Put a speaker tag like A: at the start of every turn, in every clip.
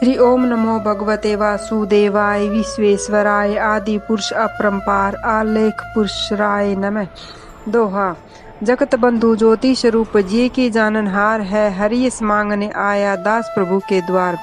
A: श्री ओम नमो भगवते वासुदेवाय विश्वेश्वराय आदि पुरुष अपरंपार आलेख पुरुष राय नमः। दोहा। जगत बंधु ज्योति स्वरूप जी की जाननहार है, हरियस मांगने आया दास प्रभु के द्वार।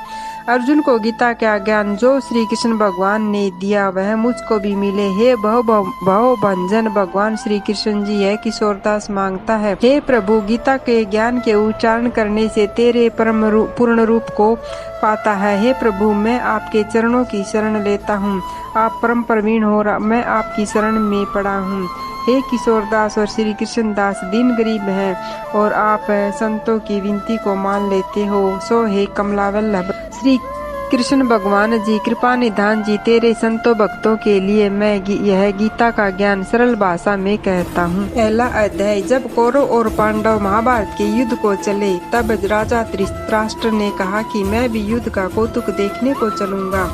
A: अर्जुन को गीता का ज्ञान जो श्री कृष्ण भगवान ने दिया वह मुझको भी मिले। हे भव भंजन भगवान श्री कृष्ण जी है किशोरदास मांगता है। हे प्रभु, गीता के ज्ञान के उच्चारण करने से तेरे परम पूर्ण रूप को पाता है। हे प्रभु, मैं आपके चरणों की शरण लेता हूँ। आप परम प्रवीण हो, मैं आपकी शरण में पड़ा हूँ। हे किशोरदास और श्री कृष्ण दास दीन गरीब हैं और आप संतों की विनती को मान लेते हो। सो हे कमलावल्लभ श्री कृष्ण भगवान जी, कृपा निधान जी, तेरे संतों भक्तों के लिए मैं यह गीता का ज्ञान सरल भाषा में कहता हूँ। पहला अध्याय। जब कौरव और पांडव महाभारत के युद्ध को चले तब राजा धृतराष्ट्र ने कहा कि मैं भी युद्ध का कौतुक देखने को चलूंगा।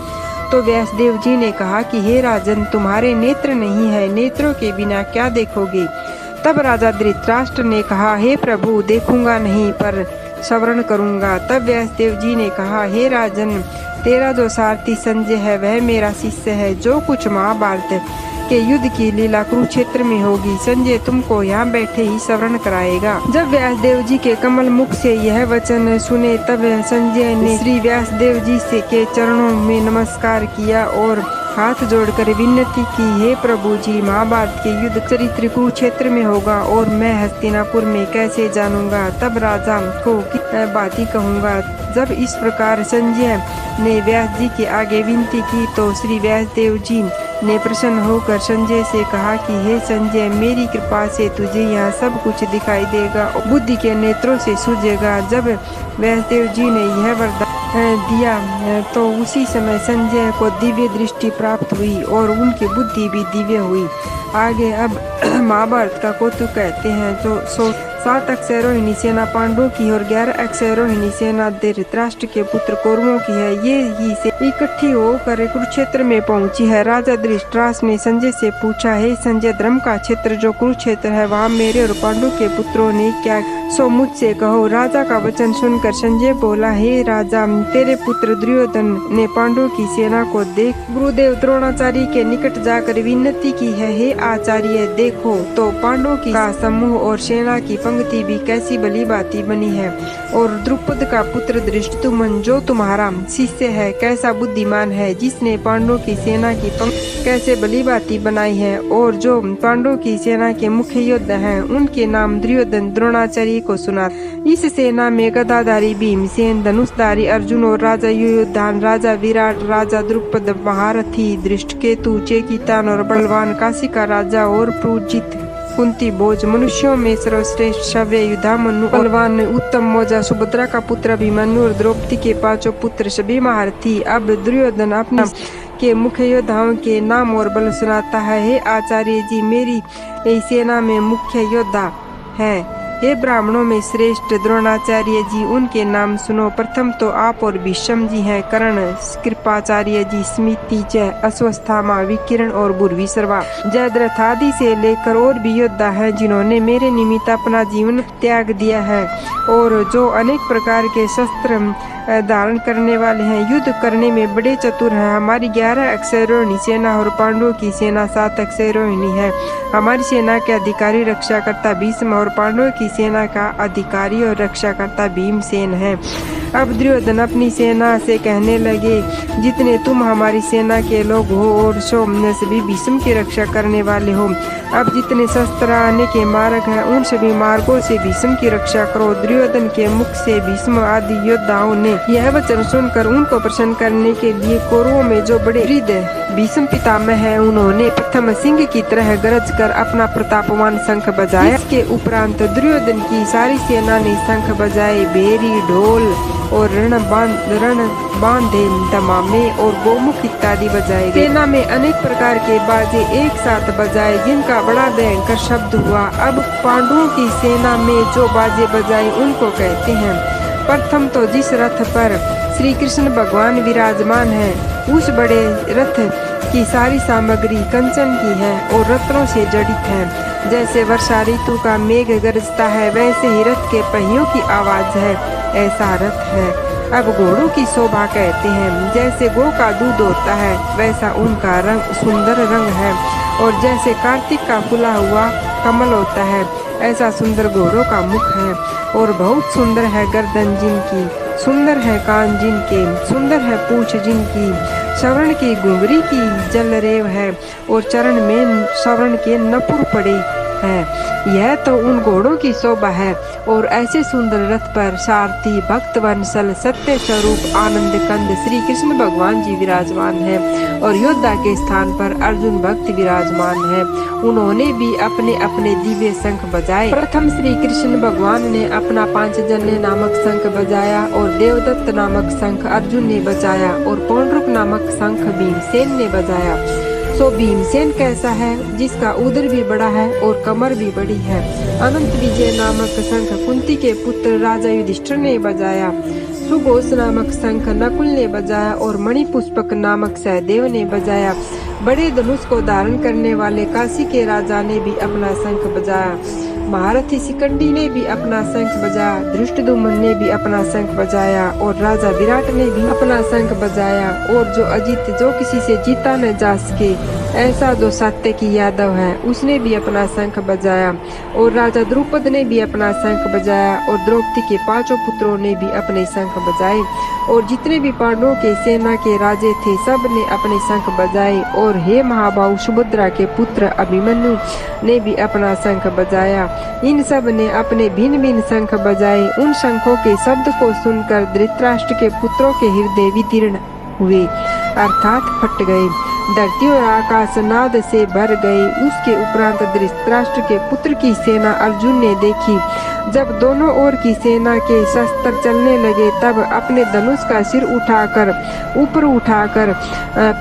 A: तो व्यासदेव जी ने कहा कि हे राजन, तुम्हारे नेत्र नहीं है, नेत्रों के बिना क्या देखोगे। तब राजा धृतराष्ट्र ने कहा, हे प्रभु, देखूंगा नहीं पर श्रवण करूंगा। तब व्यासदेव जी ने कहा, हे राजन, तेरा जो सारथी संजय है वह मेरा शिष्य है। जो कुछ महाभारत के युद्ध की लीला कुरुक्षेत्र में होगी संजय तुमको यहाँ बैठे ही श्रवण कराएगा। जब व्यासदेव जी के कमल मुख से यह वचन सुने तब संजय ने श्री व्यासदेव जी से के चरणों में नमस्कार किया और हाथ जोड़कर विनती की, हे प्रभु जी, महाभारत के युद्ध चरित्र कुरुक्षेत्र में होगा और मैं हस्तिनापुर में कैसे जानूंगा। तब राजा को बाती कहूँगा। जब इस प्रकार संजय ने व्यास जी के आगे विनती की तो श्री व्यासदेव जी ने प्रसन्न होकर संजय से कहा कि हे संजय, मेरी कृपा से तुझे यहाँ सब कुछ दिखाई देगा, बुद्धि के नेत्रों से सूझेगा। जब व्यासदेव जी ने यह वरदान दिया तो उसी समय संजय को दिव्य दृष्टि प्राप्त हुई और उनकी बुद्धि भी दिव्य हुई। आगे अब महाभारत का कौतुक कहते हैं। जो 7 अक्षरोहिणी सेना पांडवों की और 11 अक्षरोहिणी सेना धृतराष्ट्र के पुत्र कौरवों की है। ये ही से इकट्ठी होकर कुरुक्षेत्र में पहुंची है। राजा धृतराष्ट्र ने संजय से पूछा, हे संजय, धर्म का क्षेत्र जो कुरुक्षेत्र है वहाँ मेरे और पांडव के पुत्रों ने क्या सो मुझसे कहो। राजा का वचन सुनकर संजय बोला, हे राजा, तेरे पुत्र दुर्योधन ने पांडवों की सेना को देख गुरुदेव द्रोणाचार्य के निकट जाकर विनती की है, हे आचार्य, देखो तो पांडवों की का समूह और सेना की पंक्ति भी कैसी भली भांति बनी है। और द्रुपद का पुत्र धृष्टद्युम्न जो तुम्हारा शिष्य है कैसा बुद्धिमान है, जिसने पांडवों की सेना की पंक्ति कैसे भली भांति बनाई है। और जो पांडवों की सेना के मुख्य योद्धा हैं उनके नाम दुर्योधन द्रोणाचार्य को सुना। इस सेना में गदाधारी भीमसेन, धनुषधारी अर्जुन और राजा युयुधान, राजा विराट, राजा द्रुपद, महारथी धृष्टकेतु, चेकितान और बलवान काशी का राजा और पूजित कुंती भोज, मनुष्यों में सर्वश्रेष्ठ शव्य युधामनु, बलवान उत्तम मौजा, सुभद्रा का पुत्र अभिमन्यु और द्रौपदी के 5 पुत्र सभी महारथी। अब दुर्योधन अपना के मुख्य योद्धाओं के नाम और बल सुनाता है। हे आचार्य जी, मेरी सेना में मुख्य योद्धा है। हे ब्राह्मणों में श्रेष्ठ द्रोणाचार्य जी, उनके नाम सुनो। प्रथम तो आप और भीष्म जी हैं, कर्ण, कृपाचार्य जी, स्मिति, अश्वस्थामा, विकिरण और भूर्विश्रवा, जयद्रथ आदि से लेकर और भी योद्धा हैं जिन्होंने मेरे निमित्त अपना जीवन त्याग दिया है और जो अनेक प्रकार के शस्त्र धारण करने वाले हैं, युद्ध करने में बड़े चतुर हैं। हमारी 11 अक्षरोहिणी सेना और पांडवों की सेना 7 अक्षरोहिणी है। हमारी सेना के अधिकारी रक्षाकर्ता भीष्म और पांडवों की सेना का अधिकारी और रक्षाकर्ता भीमसेन है। अब दुर्योधन अपनी सेना से कहने लगे, जितने तुम हमारी सेना के लोग हो और सभी भीष्म की रक्षा करने वाले हो, अब जितने शस्त्र आने के मार्ग हैं उन सभी मार्गों से भीष्म की रक्षा करो। दुर्योधन के मुख से भीष्म आदि योद्धाओं ने यह वचन सुनकर उनको प्रसन्न करने के लिए कौरवों में जो बड़े वृद्ध भीष्म पितामह है उन्होंने प्रथम सिंह की तरह गरज कर अपना प्रतापवान शंख बजाया। इसके उपरांत दुर्योधन की सारी सेना ने शंख बजाए, भेरी, ढोल और रण बांधे, दमामे और गोमुख इत्यादि बजाए। सेना में अनेक प्रकार के बाजे एक साथ बजाए जिनका बड़ा भयंकर शब्द हुआ। अब पांडवों की सेना में जो बाजे बजाए उनको कहते हैं। प्रथम तो जिस रथ पर श्री कृष्ण भगवान विराजमान है उस बड़े रथ की सारी सामग्री कंचन की है और रत्नों से जड़ित है। जैसे वर्षा ऋतु का मेघ गरजता है वैसे ही रथ के पहियों की आवाज है, ऐसा रथ है। अब घोड़ों की शोभा कहते हैं, जैसे गौ का दूध होता है वैसा उनका रंग सुंदर रंग है, और जैसे कार्तिक का फूला हुआ कमल होता है ऐसा सुंदर घोड़ों का मुख है। और बहुत सुंदर है गर्दन जिनकी, सुंदर है कान जिनके, सुंदर है पूंछ जिनकी, श्रवण की घुंघरी की जलरेव है, और चरण में श्रवण के नपुर पड़े है। यह तो उन घोड़ों की शोभा है। और ऐसे सुंदर रथ पर सारथी भक्त वंशल सत्य स्वरूप आनंद कंद श्री कृष्ण भगवान जी विराजमान है, और योद्धा के स्थान पर अर्जुन भक्त विराजमान है। उन्होंने भी अपने अपने दिव्य शंख बजाए। प्रथम श्री कृष्ण भगवान ने अपना पांचजन्य नामक शंख बजाया, और देवदत्त नामक शंख अर्जुन ने बजाया, और पौंड्रुक नामक शंख भीमसेन ने बजाया। सो भीमसेन कैसा है, जिसका उदर भी बड़ा है और कमर भी बड़ी है। अनंत विजय नामक शंख कुंती के पुत्र राजा युधिष्ठिर ने बजाया। सुघोष नामक शंख नकुल ने बजाया, और मणिपुष्पक नामक सहदेव ने बजाया। बड़े धनुष को धारण करने वाले काशी के राजा ने भी अपना शंख बजाया। महारथी शिखंडी ने भी अपना शंख बजाया। धृष्टद्युम्न ने भी अपना शंख बजाया, और राजा विराट ने भी अपना शंख बजाया। और जो अजित, जो किसी से जीता न जा सके, ऐसा जो सत्य की यादव है, उसने भी अपना शंख बजाया। और राजा द्रुपद ने भी अपना शंख बजाया, और द्रौपदी के पांचों पुत्रों ने भी अपने शंख बजाए। और जितने भी पांडवों के सेना के राजे थे, सब ने अपने शंख बजाए। और हे महाबाहु सुभद्रा के पुत्र अभिमन्यु ने भी अपना शंख बजाया। इन सब ने अपने भिन्न भिन्न शंख बजाए। उन शंखों के शब्द को सुनकर धृतराष्ट्र के पुत्रों के हृदय विदीर्ण हुए, अर्थात फट गए। धरती और आकाश नाद से भर गए। उसके उपरांत धृतराष्ट्र के पुत्र की सेना अर्जुन ने देखी। जब दोनों ओर की सेना के शस्त्र चलने लगे, तब अपने धनुष का सिर उठाकर ऊपर उठाकर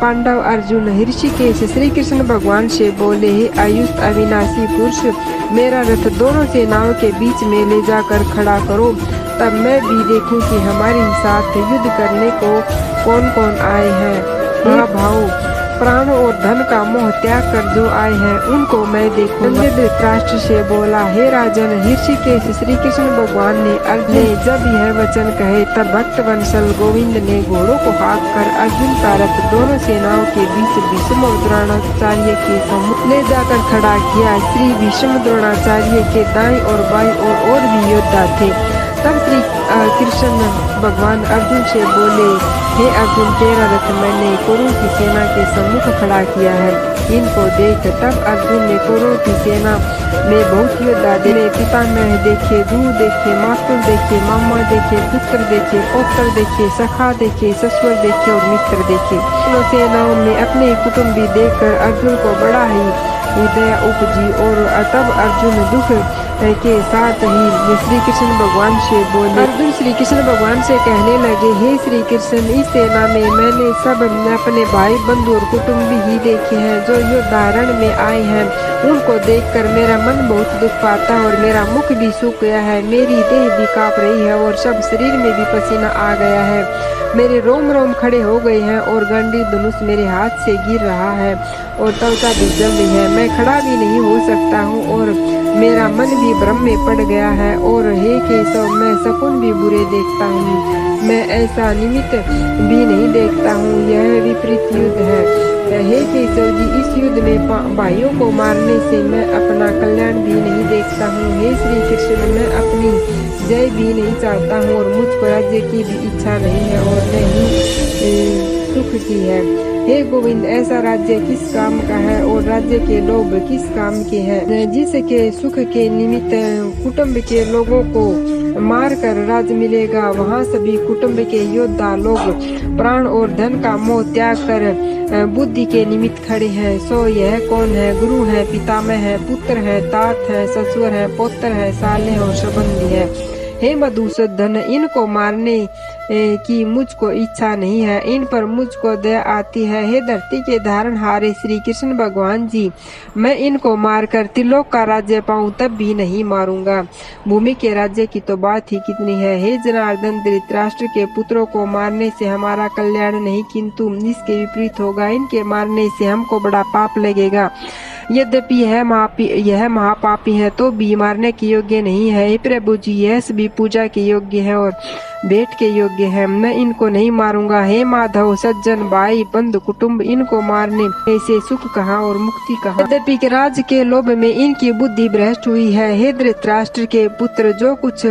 A: पांडव अर्जुन ऋषिकेश श्री कृष्ण भगवान से बोले, हे आयुष अविनाशी पुरुष, मेरा रथ दोनों सेनाओं के बीच में ले जाकर खड़ा करो, तब मैं भी देखूं कि हमारे साथ युद्ध करने को कौन कौन आए हैं। महाभाव, प्राण और धन का मोह त्याग कर जो आए हैं, उनको मैं देखूंगा। धृतराष्ट्र से बोला, हे राजन, ऋषिकेश श्री कृष्ण भगवान ने अर्जुन ने जब यह वचन कहे, तब भक्त वंशल गोविंद ने घोड़ों को हाँक कर अर्जुन का रथ दोनों सेनाओं के बीच भीष्म और द्रोणाचार्य के सम्मुख ले जाकर खड़ा किया। श्री भीष्म द्रोणाचार्य के दाएं और बाएं और भी योद्धा थे। तब श्री कृष्ण भगवान अर्जुन से बोले, हे अर्जुन, तेरा रथ मैंने कौरवों की सेना के सम्मुख खड़ा किया है, इनको देख। तब अर्जुन ने कौरवों की सेना में बहुत योद्धा देखे, पितामह देखे, गुरु देखे, मातुल देखे, मामा देखे, पुत्र देखे, पौत्र देखे, सखा देखे, ससुर देखे और मित्र देखे। दोनों सेनाओं में अपने कुटुंबी देखकर अर्जुन को बड़ा ही दया उपजी, और तब अर्जुन दुख के साथ ही श्री कृष्ण भगवान से बोले। अर्जुन श्री कृष्ण भगवान से कहने लगे, हे श्री कृष्ण, इस सेना में मैंने सब अपने भाई बंधु और कुटुंबी ही देखे हैं जो युद्धारण में आए हैं। उनको देखकर मेरा मन बहुत दुख पाता है, और मेरा मुख भी सूख गया है, मेरी देह भी कांप रही है, और सब शरीर में भी पसीना आ गया है। मेरे रोम रोम खड़े हो गए हैं, और गंडी धनुष मेरे हाथ से गिर रहा है, और त्वचा भी जल रही है। मैं खड़ा भी नहीं हो सकता हूँ, और मेरा मन भी भ्रम में पड़ गया है। और हे केशव, मैं सपन भी बुरे देखता हूँ, मैं ऐसा निमित्त भी नहीं देखता हूँ। यह विपरीत युद्ध है। हे केशव जी, इस युद्ध में भाइयों को मारने से मैं अपना कल्याण भी नहीं देखता हूँ। हे श्री कृष्ण, मैं अपनी जय भी नहीं चाहता हूँ, और मुझको राज्य की भी इच्छा नहीं है, और न ही सुख की है। हे गोविंद, ऐसा राज्य किस काम का है, और राज्य के लोभ किस काम के हैं, जिसके सुख के निमित्त कुटुंब के लोगों को मार कर राज मिलेगा। वहाँ सभी कुटुंब के योद्धा लोग प्राण और धन का मोह त्याग कर बुद्धि के निमित्त खड़े हैं। सो यह कौन है? गुरु है, पितामह है, पुत्र है, तात है, ससुर है, पौत्र है, साले और संबंधी है। हे मधुसूदन, इनको मारने की मुझको इच्छा नहीं है, इन पर मुझको दया आती है। हे धरती के धारण हारे श्री कृष्ण भगवान जी, मैं इनको मारकर त्रिलोक का राज्य पाऊं तब भी नहीं मारूंगा। भूमि के राज्य की तो बात ही कितनी है। हे जनार्दन, धृतराष्ट्र के पुत्रों को मारने से हमारा कल्याण नहीं, किंतु इसके विपरीत होगा। इनके मारने से हमको बड़ा पाप लगेगा। यद्यपि यह महापापी है तो भी मारने के योग्य नहीं है। हे प्रभु जी, यह सभी पूजा के योग्य है, और भेंट के योग्य है, मैं इनको नहीं मारूंगा। हे माधव, सज्जन भाई बंधु कुटुंब, इनको मारने से सुख कहाँ और मुक्ति कहाँ। यद्यपि के राज्य के लोभ में इनकी बुद्धि भ्रष्ट हुई है। हे धृतराष्ट्र के पुत्र, जो कुछ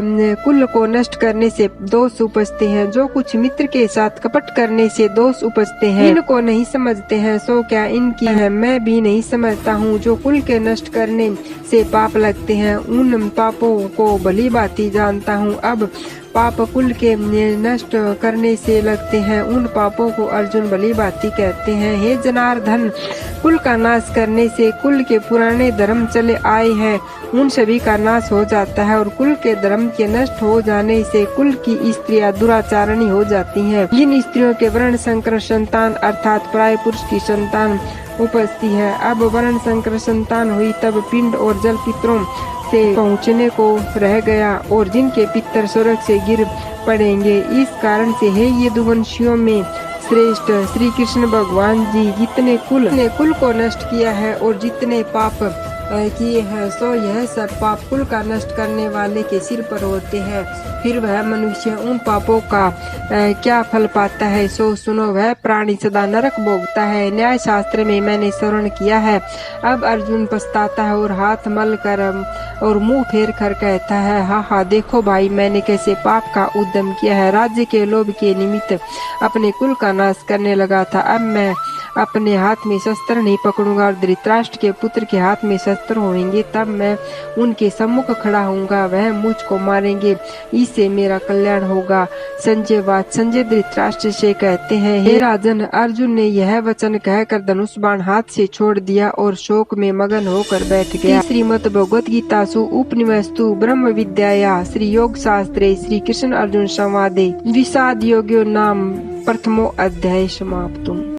A: कुल को नष्ट करने से दोष उपजते हैं, जो कुछ मित्र के साथ कपट करने से दोष उपजते हैं, इनको नहीं समझते हैं, सो क्या इनकी है। मैं भी नहीं समझता हूँ। जो कुल के नष्ट करने से पाप लगते हैं, उन पापों को भली भांति जानता हूँ। अब पाप कुल के नष्ट करने से लगते हैं, उन पापों को अर्जुन भली भांति कहते हैं। हे जनार्दन, कुल का नाश करने से कुल के पुराने धर्म चले आए हैं, उन सभी का नाश हो जाता है, और कुल के धर्म के नष्ट हो जाने से कुल की स्त्रियां दुराचारणी हो जाती हैं। जिन स्त्रियों के वर्ण संकर संतान अर्थात प्राय पुरुष की संतान उपजती है, अब वर्ण संकर संतान हुई तब पिंड और जल पितरों से पहुँचने को रह गया, और जिनके पितर स्वर्ग से गिर पड़ेंगे। इस कारण से हे यदुवंशियों में श्रेष्ठ श्री कृष्ण भगवान जी जितने कुल को नष्ट किया है और जितने पाप किए हैं, सो यह सब पाप कुल का नष्ट करने वाले के सिर पर होते हैं। फिर वह मनुष्य उन पापों का क्या फल पाता है, सो सुनो। वह प्राणी सदा नरक भोगता है, न्याय शास्त्र में मैंने श्रवण किया है। अब अर्जुन पछताता है और हाथ मल कर और मुंह फेर कर कहता है, हा देखो भाई, मैंने कैसे पाप का उद्यम किया है। राज्य के लोभ के निमित्त अपने कुल का नाश करने लगा था। अब मैं अपने हाथ में शस्त्र नहीं पकड़ूंगा, और धृतराष्ट्र के पुत्र के हाथ में शस्त्र होंगे, तब मैं उनके सम्मुख खड़ा होऊंगा, वह मुझको मारेंगे, इससे मेरा कल्याण होगा। संजय धृतराष्ट्र से कहते हैं, हे राजन, अर्जुन ने यह वचन कहकर धनुष बाण हाथ से छोड़ दिया और शोक में मगन होकर बैठ गया। श्रीमद् भगवद गीता सु उपनिषत्सु ब्रह्म विद्याया श्री योग शास्त्रे श्री कृष्ण अर्जुन संवादे विषाद योगो नाम प्रथमो अध्याय समाप्तम्।